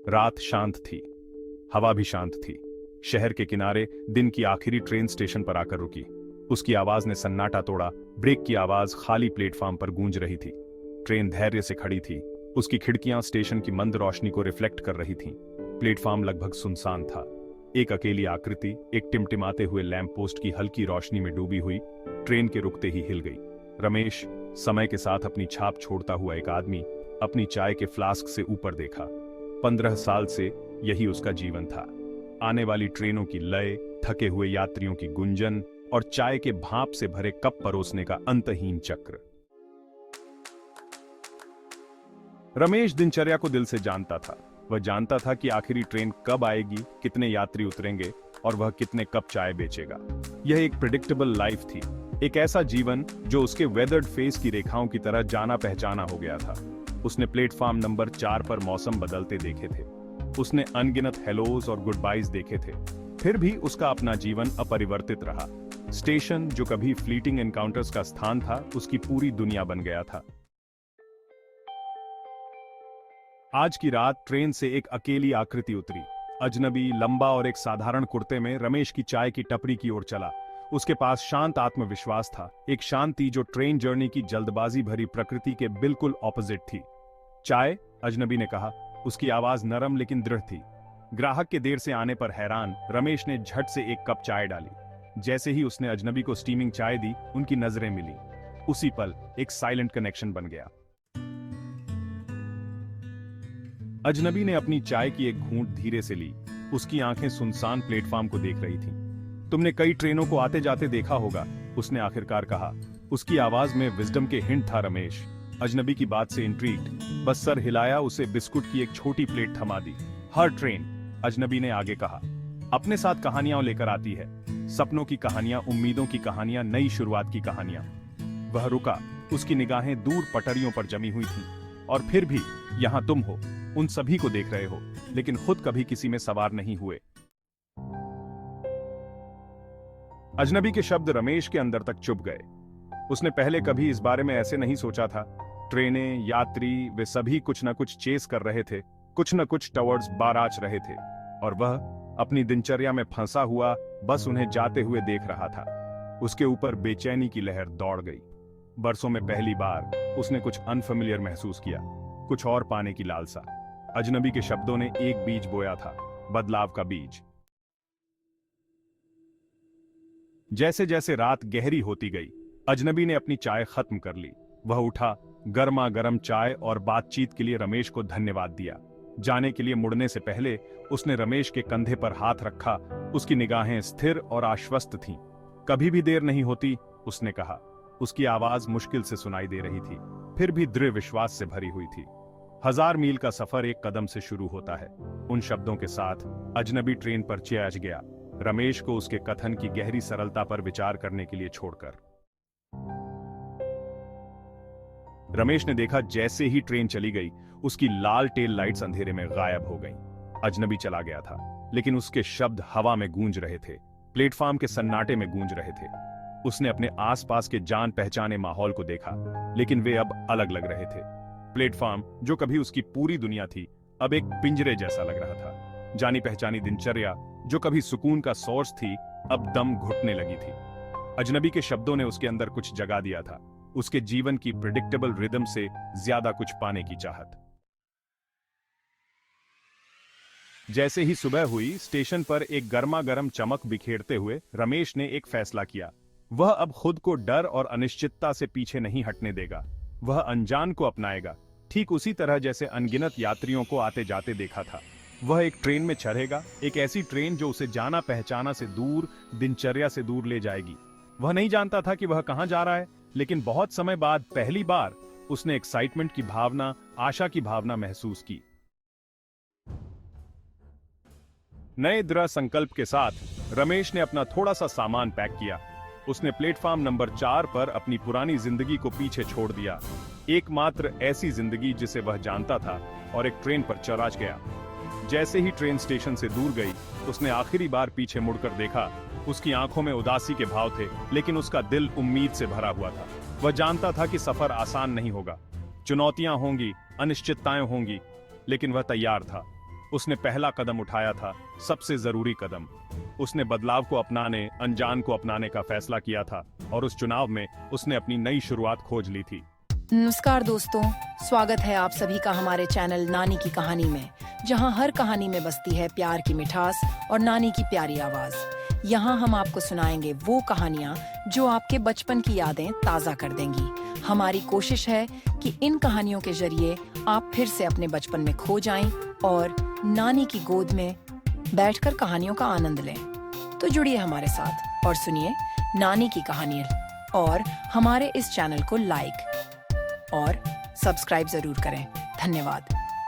रात शांत थी, हवा भी शांत थी। शहर के किनारे दिन की आखिरी ट्रेन स्टेशन पर आकर रुकी। उसकी आवाज ने सन्नाटा तोड़ा। ब्रेक की आवाज खाली प्लेटफॉर्म पर गूंज रही थी। ट्रेन धैर्य से खड़ी थी। उसकी खिड़कियां स्टेशन की मंद रोशनी को रिफ्लेक्ट कर रही थीं। प्लेटफॉर्म लगभग सुनसान था। एक अकेली आकृति एक टिमटिमाते हुए लैंप पोस्ट की हल्की रोशनी में डूबी हुई ट्रेन के रुकते ही हिल गई। रमेश, समय के साथ अपनी छाप छोड़ता हुआ एक आदमी, अपनी चाय के फ्लास्क से ऊपर देखा। 15 साल से यही उसका जीवन था। आने वाली ट्रेनों की लय, थके हुए यात्रियों की गुंजन और चाय के भाप से भरे कप परोसने का अंतहीन चक्र। रमेश दिनचर्या को दिल से जानता था। वह जानता था कि आखिरी ट्रेन कब आएगी, कितने यात्री उतरेंगे और वह कितने कप चाय बेचेगा। यह एक प्रेडिक्टेबल लाइफ थी, एक ऐसा जीवन जो उसके वेदर्ड फेस की रेखाओं की तरह जाना पहचाना हो गया था। उसने प्लेटफॉर्म नंबर 4 पर मौसम बदलते देखे थे। उसने अनगिनत हेलोज और गुड बाइज देखे थे। फिर भी उसका अपना जीवन अपरिवर्तित रहा। स्टेशन, जो कभी फ्लीटिंग एनकाउंटर्स का स्थान था, उसकी पूरी दुनिया बन गया था। आज की रात ट्रेन से एक अकेली आकृति उतरी। अजनबी, लंबा और एक साधारण कुर्ते में रमेश की चाय की टपरी की ओर चला। उसके पास शांत आत्मविश्वास था, एक शांति जो ट्रेन जर्नी की जल्दबाजी भरी प्रकृति के बिल्कुल ऑपोजिट थी। चाय, अजनबी ने कहा। उसकी आवाज नरम लेकिन दृढ़ थी। ग्राहक के देर से आने पर हैरान, रमेश ने झट से एक कप चाय डाली। जैसे ही उसने अजनबी को स्टीमिंग चाय दी, उनकी नजरें मिली। उसी पल एक साइलेंट कनेक्शन बन गया। अजनबी ने अपनी चाय की एक घूंट धीरे से ली। उसकी आंखें सुनसान प्लेटफॉर्म को देख रही थीं। तुमने कई ट्रेनों को आते जाते देखा होगा, उसने आखिरकार कहा। उसकी आवाज में विजडम के हिंट था। रमेश, अजनबी की बात से इंट्रिग्ड, बस सर हिलाया, उसे बिस्कुट की एक छोटी प्लेट थमा दी। हर ट्रेन, अजनबी ने आगे कहा, अपने साथ कहानियां लेकर आती है। सपनों की कहानियां, उम्मीदों की कहानियां, नई शुरुआत की कहानियां। वह रुका। उसकी निगाहें दूर पटरियों पर जमी हुई थीं। और फिर भी यहां तुम हो, उन सभी को देख रहे हो, लेकिन खुद कभी किसी में सवार नहीं हुए। अजनबी के शब्द रमेश के अंदर तक चुभ गए। उसने पहले कभी इस बारे में ऐसे नहीं सोचा था। ट्रेनें, यात्री, वे सभी कुछ न कुछ चेस कर रहे थे, कुछ न कुछ टवर्ड्स बाराच रहे थे, और वह अपनी दिनचर्या में फंसा हुआ बस उन्हें जाते हुए देख रहा था। उसके ऊपर बेचैनी की लहर दौड़ गई। बरसों में पहली बार उसने कुछ अनफेमिलियर महसूस किया, कुछ और पाने की लालसा। अजनबी के शब्दों ने एक बीज बोया था, बदलाव का बीज। जैसे जैसे रात गहरी होती गई, अजनबी ने अपनी चाय खत्म कर ली। वह उठा, गर्मा गर्म चाय और बातचीत के लिए रमेश को धन्यवाद दिया। जाने के लिए मुड़ने से पहले उसने रमेश के कंधे पर हाथ रखा। उसकी निगाहें स्थिर और आश्वस्त थीं। कभी भी देर नहीं होती, उसने कहा। उसकी आवाज मुश्किल से सुनाई दे रही थी, फिर भी दृढ़ विश्वास से भरी हुई थी। 1000 मील का सफर एक कदम से शुरू होता है। उन शब्दों के साथ अजनबी ट्रेन पर चियाज गया, रमेश को उसके कथन की गहरी सरलता पर विचार करने के लिए छोड़कर। रमेश ने देखा, जैसे ही ट्रेन चली गई, उसकी लाल टेल लाइट्स अंधेरे में गायब हो गईं। अजनबी चला गया था, लेकिन उसके शब्द हवा में गूंज रहे थे, प्लेटफॉर्म के सन्नाटे में गूंज रहे थे। उसने अपने आसपास के जान पहचाने माहौल को देखा, लेकिन वे अब अलग लग रहे थे। प्लेटफॉर्म, जो कभी उसकी पूरी दुनिया थी, अब एक पिंजरे जैसा लग रहा था। जानी पहचानी दिनचर्या, जो कभी सुकून का सोर्स थी, अब दम घुटने लगी थी। अजनबी के शब्दों ने उसके अंदर कुछ जगा दिया था, उसके जीवन की प्रेडिक्टेबल रिदम से ज्यादा कुछ पाने की चाहत। जैसे ही सुबह हुई, स्टेशन पर एक गर्मा गर्म चमक बिखेरते हुए रमेश ने एक फैसला किया। वह अब खुद को डर और अनिश्चितता से पीछे नहीं हटने देगा। वह अनजान को अपनाएगा, ठीक उसी तरह जैसे अनगिनत यात्रियों को आते जाते देखा था। वह एक ट्रेन में चढ़ेगा, एक ऐसी ट्रेन जो उसे जाना पहचाना से दूर, दिनचर्या से दूर ले जाएगी। वह नहीं जानता था कि वह कहां जा रहा है, लेकिन बहुत समय बाद पहली बार उसने एक्साइटमेंट की भावना, आशा की भावना महसूस की। नए दृढ़ संकल्प के साथ रमेश ने अपना थोड़ा सा सामान पैक किया। उसने प्लेटफॉर्म नंबर 4 पर अपनी पुरानी जिंदगी को पीछे छोड़ दिया, एकमात्र ऐसी जिंदगी जिसे वह जानता था, और एक ट्रेन पर चढ़ गया। जैसे ही ट्रेन स्टेशन से दूर गई, उसने आखिरी बार पीछे मुड़कर देखा। उसकी आंखों में उदासी के भाव थे, लेकिन उसका दिल उम्मीद से भरा हुआ था। वह जानता था कि सफर आसान नहीं होगा, चुनौतियां होंगी, अनिश्चितताएं होंगी, लेकिन वह तैयार था। उसने पहला कदम उठाया था, सबसे जरूरी कदम। उसने बदलाव को अपनाने, अनजान को अपनाने का फैसला किया था और उस चुनाव में उसने अपनी नई शुरुआत खोज ली थी। नमस्कार दोस्तों, स्वागत है आप सभी का हमारे चैनल नानी की कहानी में, जहां हर कहानी में बसती है प्यार की मिठास और नानी की प्यारी आवाज। यहां हम आपको सुनाएंगे वो कहानियां जो आपके बचपन की यादें ताज़ा कर देंगी। हमारी कोशिश है कि इन कहानियों के जरिए आप फिर से अपने बचपन में खो जाएं और नानी की गोद में बैठकर कहानियों का आनंद लें। तो जुड़िए हमारे साथ और सुनिए नानी की कहानी और हमारे इस चैनल को लाइक और सब्सक्राइब जरूर करें। धन्यवाद।